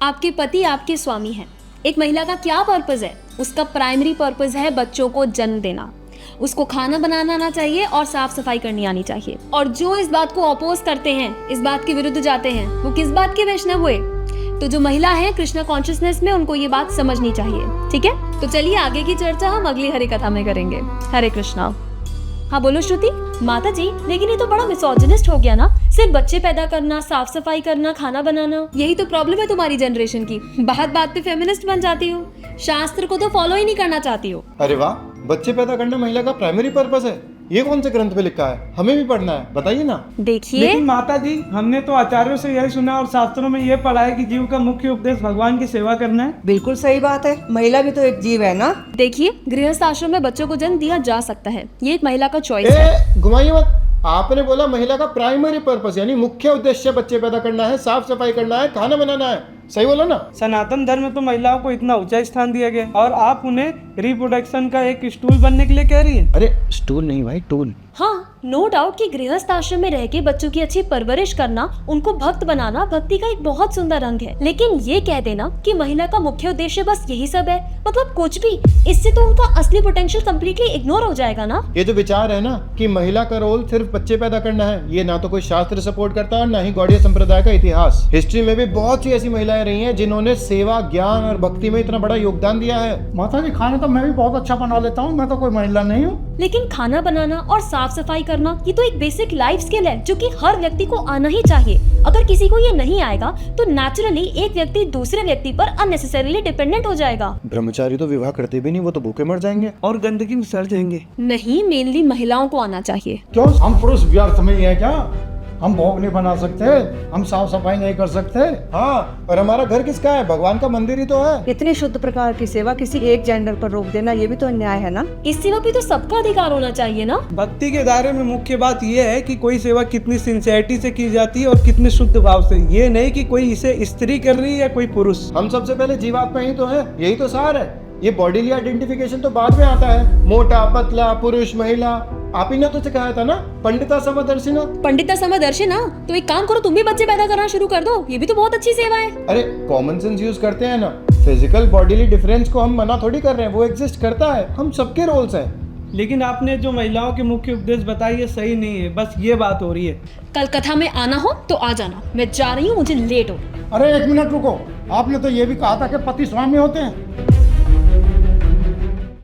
आपके पति आपके स्वामी हैं। एक महिला का क्या पर्पस है? उसका प्राइमरी पर्पस है बच्चों को जन्म देना। उसको खाना बनाना आना चाहिए और साफ सफाई करनी आनी चाहिए। और जो इस बात को अपोज करते हैं, इस बात के विरुद्ध जाते हैं, वो किस बात के वैष्णव हुए? तो जो महिला है कृष्णा कॉन्शियसनेस में, उनको ये बात समझनी चाहिए। ठीक है, तो चलिए आगे की चर्चा हम अगली हरे कथा में करेंगे। हरे कृष्णा। हाँ बोलो श्रुति। माता जी, लेकिन ये तो बड़ा मिसोजिनिस्ट हो गया ना। सिर्फ बच्चे पैदा करना, साफ सफाई करना, खाना बनाना, यही तो प्रॉब्लम है तुम्हारी जनरेशन की। बात बात पे फेमिनिस्ट बन जाती हो, शास्त्र को तो फॉलो ही नहीं करना चाहती हो। अरे वाह, बच्चे पैदा करना महिला का प्राइमरी पर्पस है, ये कौन से ग्रंथ पे लिखा है? हमें भी पढ़ना है, बताइए ना। देखिए, लेकिन माता जी, हमने तो आचार्यों से यही सुना और शास्त्रों में ये पढ़ा है कि जीव का मुख्य उपदेश भगवान की सेवा करना है। बिल्कुल सही बात है, महिला भी तो एक जीव है ना। देखिए, गृहस्थ आश्रम में बच्चों को जन्म दिया जा सकता है, ये एक महिला का चॉइस है। घुमाइए मत। आपने बोला महिला का प्राइमरी पर्पस, यानी मुख्य उद्देश्य बच्चे पैदा करना है, साफ सफाई करना है, खाना बनाना है। सही बोला ना? सनातन धर्म में तो महिलाओं को इतना ऊंचा स्थान दिया गया और आप उन्हें रिप्रोडक्शन का एक स्टूल बनने के लिए कह रही है। अरे स्टूल नहीं भाई, टूल। हाँ, नो डाउट कि गृहस्थ आश्रम में रह के बच्चों की अच्छी परवरिश करना, उनको भक्त बनाना भक्ति का एक बहुत सुंदर रंग है। लेकिन ये कह देना कि महिला का मुख्य उद्देश्य बस यही सब है, मतलब कुछ भी, इससे तो उनका असली पोटेंशियल कम्प्लीटली इग्नोर हो जाएगा ना। ये जो विचार है ना कि महिला का रोल सिर्फ बच्चे पैदा करना है, ये ना तो कोई शास्त्र सपोर्ट करता है और ना ही गौड़ीय संप्रदाय का इतिहास। हिस्ट्री में भी बहुत सी ऐसी महिलाएं रही हैं जिन्होंने सेवा, ज्ञान और भक्ति में इतना बड़ा योगदान दिया है। माता जी, खाना तो मैं भी बहुत अच्छा बना लेता हूँ, मैं तो कोई महिला नहीं हूँ। लेकिन खाना बनाना और साफ सफाई करना ये तो एक बेसिक लाइफ स्किल है जो कि हर व्यक्ति को आना ही चाहिए। अगर किसी को ये नहीं आएगा तो नेचुरली एक व्यक्ति दूसरे व्यक्ति पर अननेसेसरीली डिपेंडेंट हो जाएगा। ब्रह्मचारी तो विवाह करते भी नहीं, वो तो भूखे मर जाएंगे और गंदगी में सड़ जाएंगे। नहीं, मेनली महिलाओं को आना चाहिए। क्यों, हम पुरुष व्यर्थ में ही है क्या? हम भोग नहीं बना सकते, हम साफ सफाई नहीं कर सकते। हाँ, और हमारा घर किसका है? भगवान का मंदिर ही तो है। इतनी शुद्ध प्रकार की सेवा किसी एक जेंडर पर रोक देना, ये भी तो अन्याय है ना। इस सेवा पे तो सबका अधिकार होना चाहिए ना। भक्ति के दायरे में मुख्य बात यह है कि कोई सेवा कितनी सिंसियरिटी से की जाती है और कितने शुद्ध भाव से, ये नहीं कि कोई इसे स्त्री कर रही है या कोई पुरुष। हम सबसे पहले जीवात्मा ही तो है, यही तो सार है। ये बॉडीली आइडेंटिफिकेशन तो बाद में आता है, मोटा पतला, पुरुष महिला। आप ही ने तो सिखाया था ना, पंडिता समदर्शिना। पंडिता समदर्शिना, तो एक काम करो, तुम भी बच्चे पैदा करना शुरू कर दो, ये भी तो बहुत अच्छी सेवा है। अरे कॉमन सेंस यूज करते हैं ना। फिजिकल बॉडीली डिफरेंस को हम मना थोड़ी कर रहे हैं, वो एग्जिस्ट करता है, हम सबके रोल्स हैं। लेकिन आपने जो महिलाओं के मुख्य उपदेश बताए ये सही नहीं है, बस ये बात हो रही है। कल कथा में आना हो तो आ जाना, मैं जा रही हूँ, मुझे लेट हो। अरे एक मिनट रुको, आपने तो ये भी कहा था कि पति स्वामी होते हैं।